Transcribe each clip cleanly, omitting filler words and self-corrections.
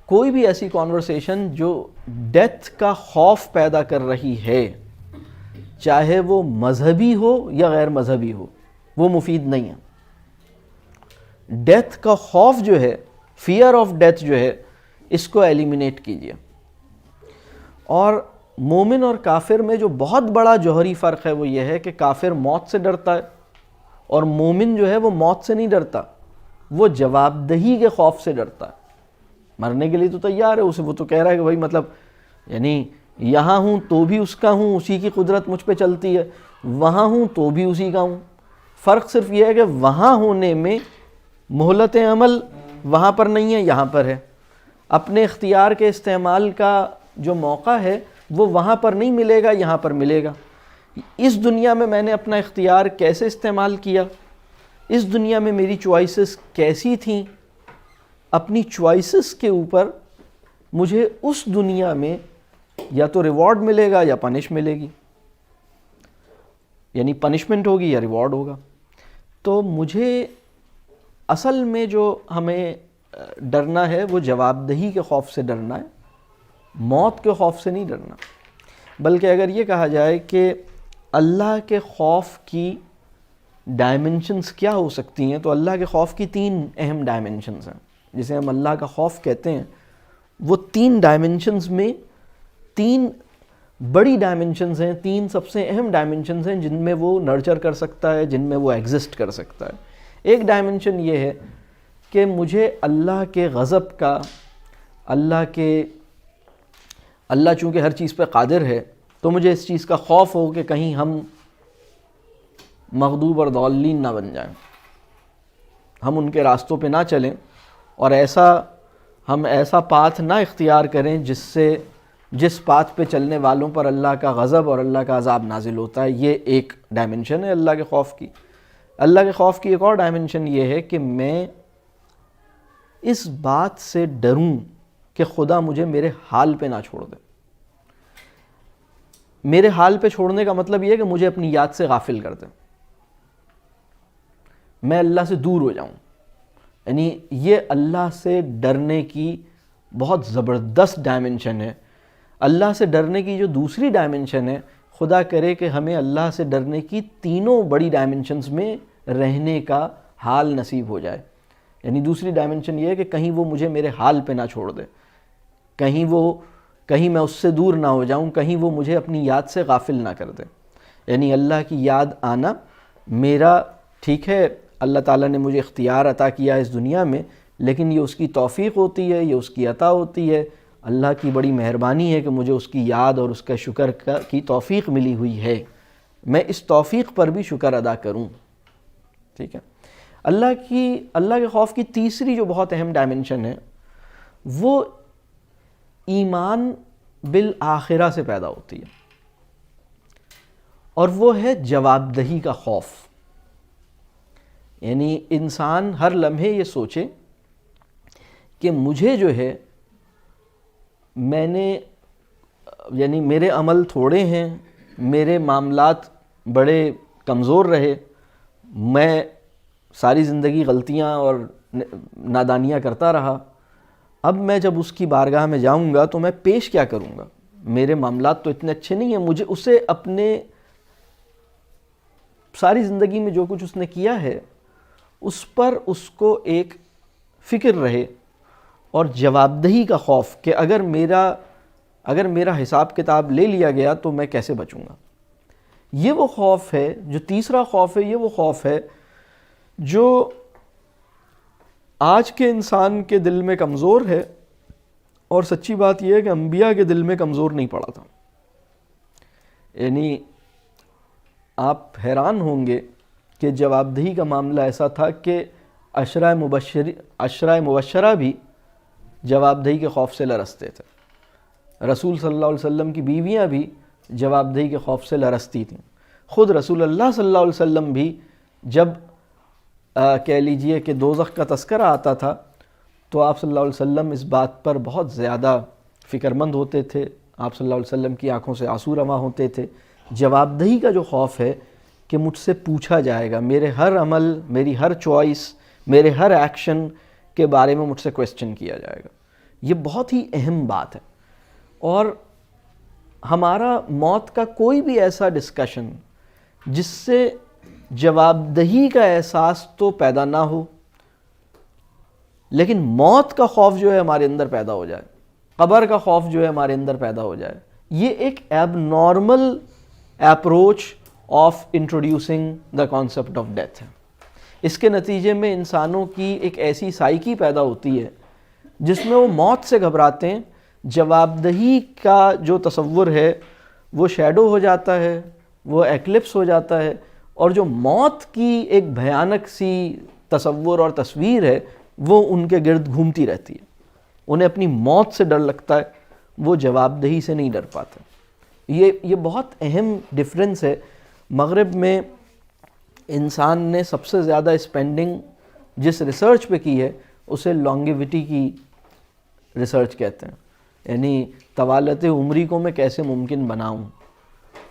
کوئی بھی ایسی کانورسیشن جو ڈیتھ کا خوف پیدا کر رہی ہے، چاہے وہ مذہبی ہو یا غیر مذہبی ہو، وہ مفید نہیں ہے۔ ڈیتھ کا خوف جو ہے، فیئر آف ڈیتھ جو ہے، اس کو ایلیمینیٹ کیجیے۔ اور مومن اور کافر میں جو بہت بڑا جوہری فرق ہے وہ یہ ہے کہ کافر موت سے ڈرتا ہے اور مومن جو ہے وہ موت سے نہیں ڈرتا، وہ جواب دہی کے خوف سے ڈرتا ہے۔ مرنے کے لیے تو تیار ہے، اسے وہ تو کہہ رہا ہے کہ بھائی مطلب یعنی یہاں ہوں تو بھی اس کا ہوں، اسی کی قدرت مجھ پہ چلتی ہے، وہاں ہوں تو بھی اسی کا ہوں۔ فرق صرف یہ ہے کہ وہاں ہونے میں مہلت عمل وہاں پر نہیں ہے، یہاں پر ہے۔ اپنے اختیار کے استعمال کا جو موقع ہے وہ وہاں پر نہیں ملے گا، یہاں پر ملے گا۔ اس دنیا میں نے اپنا اختیار کیسے استعمال کیا، اس دنیا میں میری چوائسز کیسی تھیں، اپنی چوائسز کے اوپر مجھے اس دنیا میں یا تو ریوارڈ ملے گا یا پنش ملے گی، یعنی پنشمنٹ ہوگی یا ریوارڈ ہوگا۔ تو مجھے اصل میں جو ہمیں ڈرنا ہے وہ جواب دہی کے خوف سے ڈرنا ہے، موت کے خوف سے نہیں ڈرنا۔ بلکہ اگر یہ کہا جائے کہ اللہ کے خوف کی ڈائمنشنز کیا ہو سکتی ہیں، تو اللہ کے خوف کی 3 اہم ڈائمنشنز ہیں۔ جسے ہم اللہ کا خوف کہتے ہیں، وہ 3 ڈائمنشنز میں 3 بڑی ڈائمنشنز ہیں، 3 سب سے اہم ڈائمنشنز ہیں جن میں وہ نرچر کر سکتا ہے، جن میں وہ ایگزسٹ کر سکتا ہے۔ ایک ڈائمنشن یہ ہے کہ مجھے اللہ کے غضب کا، اللہ چونکہ ہر چیز پہ قادر ہے تو مجھے اس چیز کا خوف ہو کہ کہیں ہم مغضوب اور ضالین نہ بن جائیں، ہم ان کے راستوں پہ نہ چلیں اور ہم ایسا پاتھ نہ اختیار کریں جس پاتھ پہ چلنے والوں پر اللہ کا غضب اور اللہ کا عذاب نازل ہوتا ہے۔ یہ ایک ڈائمنشن ہے اللہ کے خوف کی۔ اللہ کے خوف کی ایک اور ڈائمنشن یہ ہے کہ میں اس بات سے ڈروں کہ خدا مجھے میرے حال پہ نہ چھوڑ دے۔ میرے حال پہ چھوڑنے کا مطلب یہ ہے کہ مجھے اپنی یاد سے غافل کر دے، میں اللہ سے دور ہو جاؤں۔ یعنی یہ اللہ سے ڈرنے کی بہت زبردست ڈائمنشن ہے۔ اللہ سے ڈرنے کی جو دوسری ڈائمنشن ہے، خدا کرے کہ ہمیں اللہ سے ڈرنے کی 3 بڑی ڈائمنشنز میں رہنے کا حال نصیب ہو جائے۔ یعنی دوسری ڈائمنشن یہ ہے کہ کہیں وہ مجھے میرے حال پہ نہ چھوڑ دے، کہیں میں اس سے دور نہ ہو جاؤں، کہیں وہ مجھے اپنی یاد سے غافل نہ کر دے۔ یعنی اللہ کی یاد آنا میرا، ٹھیک ہے اللہ تعالیٰ نے مجھے اختیار عطا کیا اس دنیا میں، لیکن یہ اس کی توفیق ہوتی ہے، یہ اس کی عطا ہوتی ہے، اللہ کی بڑی مہربانی ہے کہ مجھے اس کی یاد اور اس کا شکر کی توفیق ملی ہوئی ہے۔ میں اس توفیق پر بھی شکر ادا کروں۔ ٹھیک ہے، اللہ کے خوف کی تیسری جو بہت اہم ڈائمنشن ہے وہ ایمان بالآخرہ سے پیدا ہوتی ہے، اور وہ ہے جواب دہی کا خوف۔ یعنی انسان ہر لمحے یہ سوچے کہ مجھے جو ہے یعنی میرے عمل تھوڑے ہیں، میرے معاملات بڑے کمزور رہے، میں ساری زندگی غلطیاں اور نادانیاں کرتا رہا، اب میں جب اس کی بارگاہ میں جاؤں گا تو میں پیش کیا کروں گا؟ میرے معاملات تو اتنے اچھے نہیں ہیں، مجھے اسے اپنے ساری زندگی میں جو کچھ اس نے کیا ہے اس پر اس کو ایک فکر رہے اور جواب دہی کا خوف کہ اگر میرا حساب کتاب لے لیا گیا تو میں کیسے بچوں گا۔ یہ وہ خوف ہے، جو تیسرا خوف ہے، یہ وہ خوف ہے جو آج کے انسان کے دل میں کمزور ہے، اور سچی بات یہ ہے کہ انبیاء کے دل میں کمزور نہیں پڑا تھا۔ یعنی آپ حیران ہوں گے کہ جواب دہی کا معاملہ ایسا تھا کہ عشرہ مبشرہ بھی جواب دہی کے خوف سے لرزتے تھے، رسول صلی اللہ علیہ وسلم کی بیویاں بھی جواب دہی کے خوف سے لرزتی تھیں، خود رسول اللہ صلی اللہ علیہ وسلم بھی جب کہہ لیجئے کہ دوزخ کا تذکرہ آتا تھا تو آپ صلی اللہ علیہ وسلم اس بات پر بہت زیادہ فکر مند ہوتے تھے، آپ صلی اللہ علیہ وسلم کی آنکھوں سے آنسو رواں ہوتے تھے۔ جواب دہی کا جو خوف ہے کہ مجھ سے پوچھا جائے گا، میرے ہر عمل، میری ہر چوائس، میرے ہر ایکشن کے بارے میں مجھ سے کویسچن کیا جائے گا۔ یہ بہت ہی اہم بات ہے. اور ہمارا موت کا کوئی بھی ایسا ڈسکشن جس سے جواب دہی کا احساس تو پیدا نہ ہو لیکن موت کا خوف جو ہے ہمارے اندر پیدا ہو جائے, قبر کا خوف جو ہے ہمارے اندر پیدا ہو جائے, یہ ایک abnormal approach of introducing the concept of death ہے. اس کے نتیجے میں انسانوں کی ایک ایسی سائیکی پیدا ہوتی ہے جس میں وہ موت سے گھبراتے ہیں. جواب دہی کا جو تصور ہے وہ شیڈو ہو جاتا ہے, وہ ایکلپس ہو جاتا ہے, اور جو موت کی ایک بھیانک سی تصور اور تصویر ہے وہ ان کے گرد گھومتی رہتی ہے. انہیں اپنی موت سے ڈر لگتا ہے, وہ جواب دہی سے نہیں ڈر پاتے. یہ بہت اہم ڈفرینس ہے. مغرب میں انسان نے سب سے زیادہ اسپینڈنگ جس ریسرچ پہ کی ہے اسے لانگیوٹی کی ریسرچ کہتے ہیں, یعنی طوالت عمری کو میں کیسے ممکن بناؤں.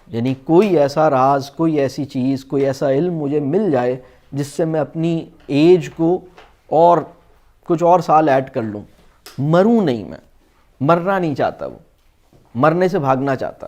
یعنی کوئی ایسا راز, کوئی ایسی چیز, کوئی ایسا علم مجھے مل جائے جس سے میں اپنی ایج کو اور کچھ اور سال ایڈ کر لوں. مروں نہیں, میں مرنا نہیں چاہتا, وہ مرنے سے بھاگنا چاہتا.